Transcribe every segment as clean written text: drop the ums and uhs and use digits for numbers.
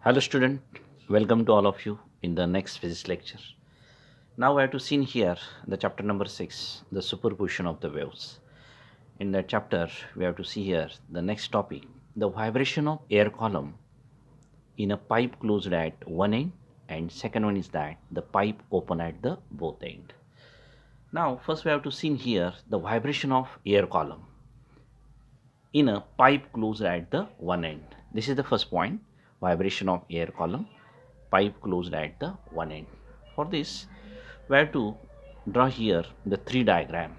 Hello student, welcome to all of you in the next physics lecture. Now we have to see here the chapter number 6, the superposition of the waves. In that chapter we have to see here the next topic, the vibration of air column in a pipe closed at one end, and second one is that the pipe open at the both end. Now first we have to see here the vibration of air column in a pipe closed at the one end. This is the first point, vibration of air column, pipe closed at the one end. For this, we have to draw here the three diagram.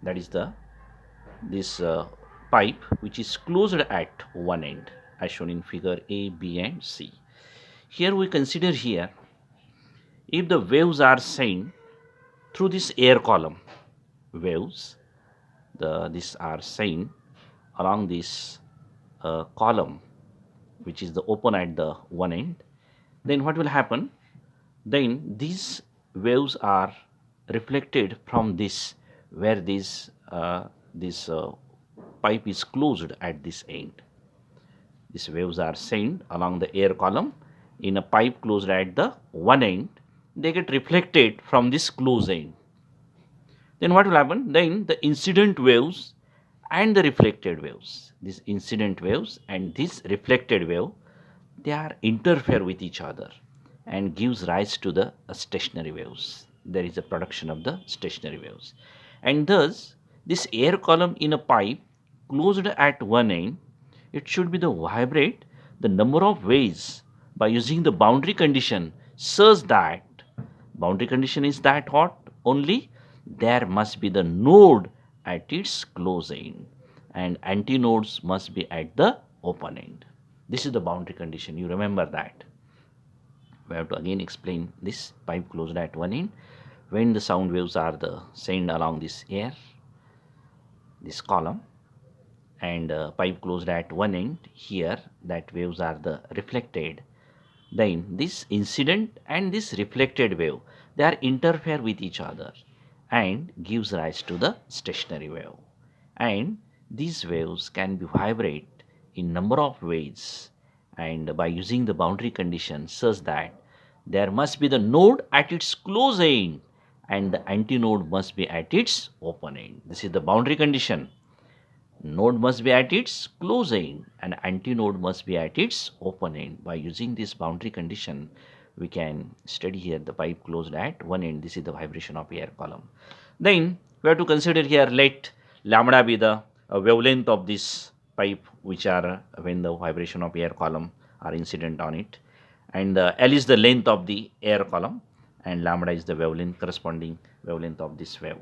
That is the this pipe which is closed at one end, as shown in figure A, B, and C. Here we consider here if the waves are sent through this air column, waves these are sent along this column which is the open at the one end, then what will happen? Then these waves are reflected from this where this pipe is closed at this end. These waves are sent along the air column in a pipe closed at the one end. They get reflected from this closed end. Then what will happen? Then the incident waves and the reflected waves, these incident waves and this reflected wave, they are interfere with each other and gives rise to the stationary waves. There is a production of the stationary waves, and thus this air column in a pipe closed at one end, it should be the vibrate the number of waves by using the boundary condition such that boundary condition is that what only there must be the node at its close end and antinodes must be at the open end. This is the boundary condition, you remember that. We have to again explain this pipe closed at one end when the sound waves are the sent along this air, this column, and pipe closed at one end, here that waves are the reflected, then this incident and this reflected wave, they are interfere with each other and gives rise to the stationary wave, and these waves can be vibrate in number of ways and by using the boundary condition such that there must be the node at its close end and the antinode must be at its open end. This is the boundary condition. Node must be at its close end and antinode must be at its open end. By using this boundary condition, we can study here the pipe closed at one end. This is the vibration of air column. Then we have to consider here, let lambda be the wavelength of this pipe which are when the vibration of air column are incident on it, and L is the length of the air column and lambda is the wavelength, corresponding wavelength of this wave.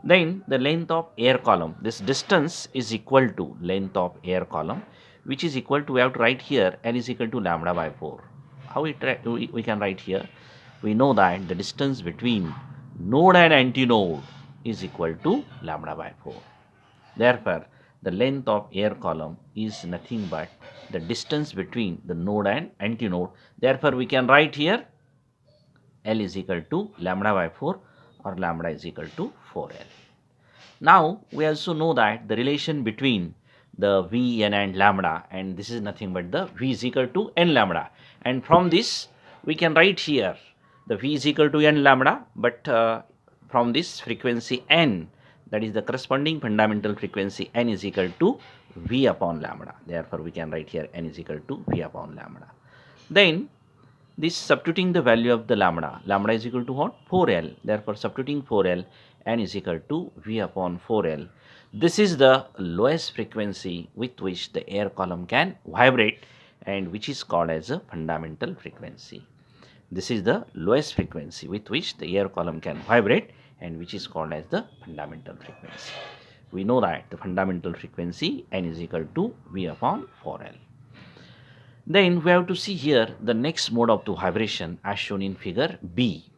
Then the length of air column, this distance is equal to length of air column, which is equal to, we have to write here L is equal to lambda by 4. How we can write here? We know that the distance between node and antinode is equal to lambda by 4. Therefore, the length of air column is nothing but the distance between the node and antinode. Therefore, we can write here L is equal to lambda by 4 or lambda is equal to 4L. Now, we also know that the relation between the V, N and lambda, and this is nothing but the V is equal to N lambda, and from this we can write here the V is equal to N lambda, but from this frequency N, that is the corresponding fundamental frequency N is equal to V upon lambda. Therefore, we can write here N is equal to V upon lambda. Then this substituting the value of the lambda, lambda is equal to what? 4L. Therefore, substituting 4L, N is equal to V upon 4L. This is the lowest frequency with which the air column can vibrate and which is called as a fundamental frequency. This is the lowest frequency with which the air column can vibrate and which is called as the fundamental frequency. We know that the fundamental frequency N is equal to V upon 4L. Then we have to see here the next mode of the vibration as shown in figure B.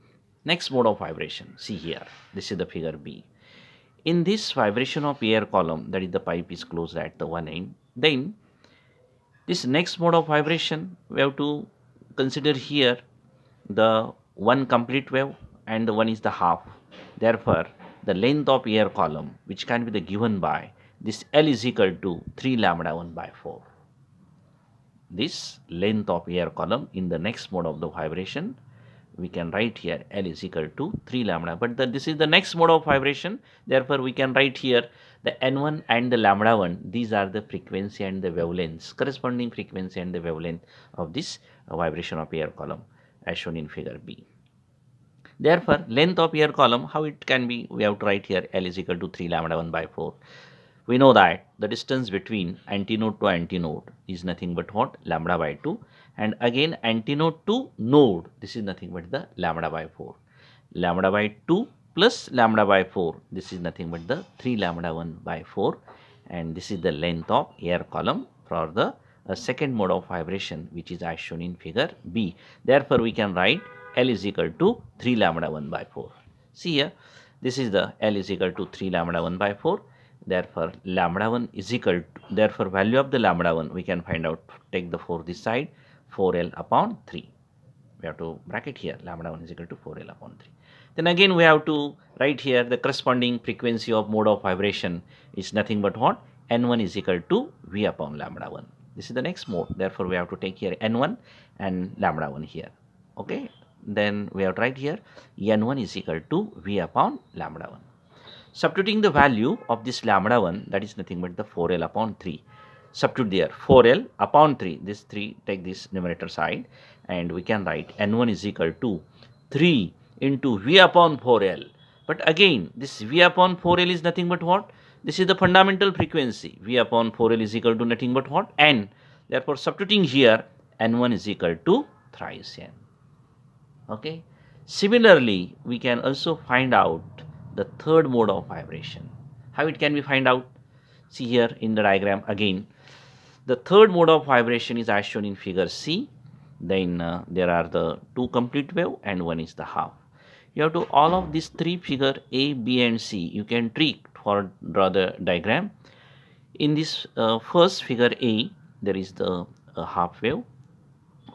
Next mode of vibration, see here, this is the figure B. In this vibration of air column, that is the pipe is closed at the one end, then this next mode of vibration, we have to consider here the one complete wave and the one is the half. Therefore, the length of air column which can be the given by this L is equal to 3 lambda 1 by 4. this length of air column in the next mode of the vibration. We can write here L is equal to 3 lambda, but this is the next mode of vibration. Therefore, we can write here the N1 and the lambda 1. These are the frequency and the wavelengths, corresponding frequency and the wavelength of this vibration of air column as shown in figure B. Therefore, length of air column, how it can be, we have to write here L is equal to 3 lambda 1 by 4. We know that the distance between antinode to antinode is nothing but what? Lambda by 2. And again antinode to node, this is nothing but the lambda by 4. Lambda by 2 plus lambda by 4, this is nothing but the 3 lambda 1 by 4. And this is the length of air column for the second mode of vibration, which is as shown in figure B. Therefore, we can write L is equal to 3 lambda 1 by 4. See here, this is the L is equal to 3 lambda 1 by 4. Therefore, lambda 1 is equal to, therefore, value of the lambda 1 we can find out, take the 4 this side, 4L upon 3. We have to bracket here, lambda 1 is equal to 4L upon 3. Then again we have to write here the corresponding frequency of mode of vibration is nothing but what? N1 is equal to V upon lambda 1. This is the next mode. Therefore, we have to take here N1 and lambda 1 here. Okay. Then we have to write here N1 is equal to V upon lambda 1. Substituting the value of this lambda 1, that is nothing but the 4L upon 3. Substitute there 4L upon 3. This 3, take this numerator side, and we can write N1 is equal to 3 into V upon 4L. But again, this V upon 4L is nothing but what? This is the fundamental frequency. V upon 4L is equal to nothing but what? N. Therefore, substituting here, N1 is equal to thrice N. Okay. Similarly, we can also find out the third mode of vibration. How it can be find out? See here in the diagram again. The third mode of vibration is as shown in figure C. Then there are the two complete wave and one is the half. You have to all of these three figure A, B and C. You can trick for draw the diagram. In this first figure A, there is the half wave,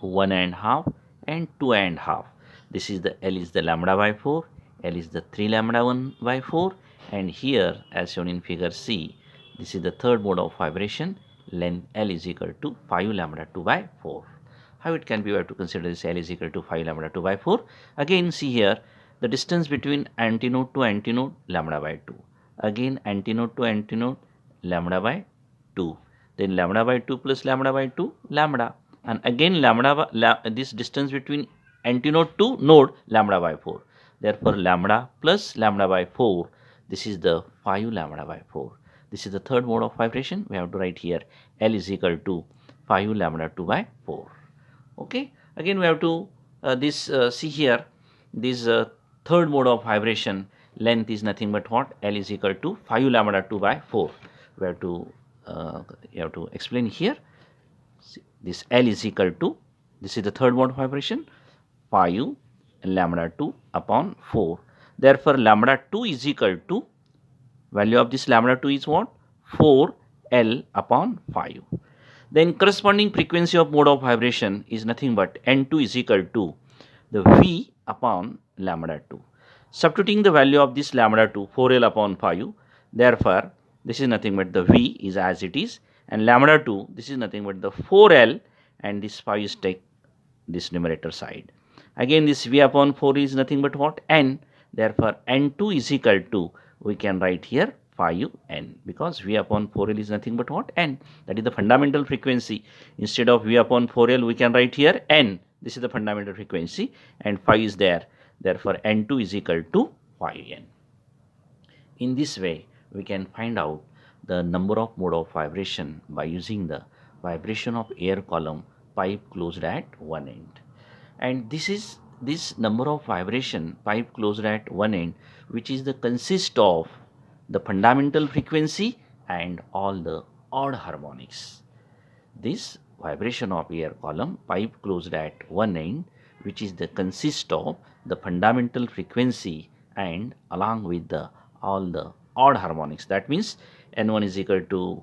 1.5 and 2.5. This is the L is the lambda by 4. L is the 3 lambda 1 by 4, and here as shown in figure C, this is the third mode of vibration, length L is equal to 5 lambda 2 by 4. How it can be, we have to consider this L is equal to 5 lambda 2 by 4. Again see here the distance between antinode to antinode, lambda by 2. Again antinode to antinode, lambda by 2. Then lambda by 2 plus lambda by 2, lambda. And again lambda by, this distance between antinode to node, lambda by 4. Therefore, lambda plus lambda by 4, this is the 5 lambda by 4. This is the third mode of vibration. We have to write here L is equal to 5 lambda 2 by 4. Okay. Again, we have to see here this third mode of vibration, length is nothing but what? L is equal to 5 lambda 2 by 4. We have to you have to explain here. See, this L is equal to, this is the third mode of vibration, 5 lambda 2 upon 4. Therefore, lambda 2 is equal to, value of this lambda 2 is what? 4L upon 5. Then corresponding frequency of mode of vibration is nothing but N2 is equal to the V upon lambda 2. Substituting the value of this lambda 2, 4L upon 5. Therefore, this is nothing but the V is as it is, and lambda 2, this is nothing but the 4L, and this 5 is take this numerator side. Again, this V upon 4 is nothing but what? N. Therefore, N2 is equal to, we can write here 5N, because V upon 4L is nothing but what? N. That is the fundamental frequency. Instead of V upon 4L, we can write here N. This is the fundamental frequency, and 5 is there. Therefore, N2 is equal to 5N. In this way, we can find out the number of mode of vibration by using the vibration of air column pipe closed at one end. And this is this number of vibration pipe closed at one end, which is the consist of the fundamental frequency and all the odd harmonics. This vibration of air column pipe closed at one end, which is the consist of the fundamental frequency and along with the all the odd harmonics. That means N1 is equal to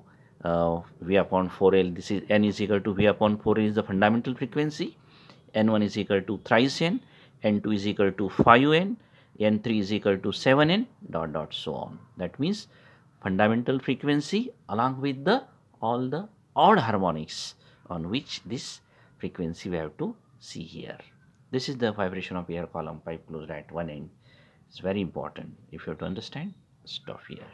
V upon 4L. This is N is equal to V upon 4L is the fundamental frequency. N1 is equal to thrice N, N2 is equal to 5N, N3 is equal to 7N, dot dot so on. That means fundamental frequency along with the all the odd harmonics on which this frequency we have to see here. This is the vibration of air column pipe closed at one end. It's very important. If you have to understand, stop here.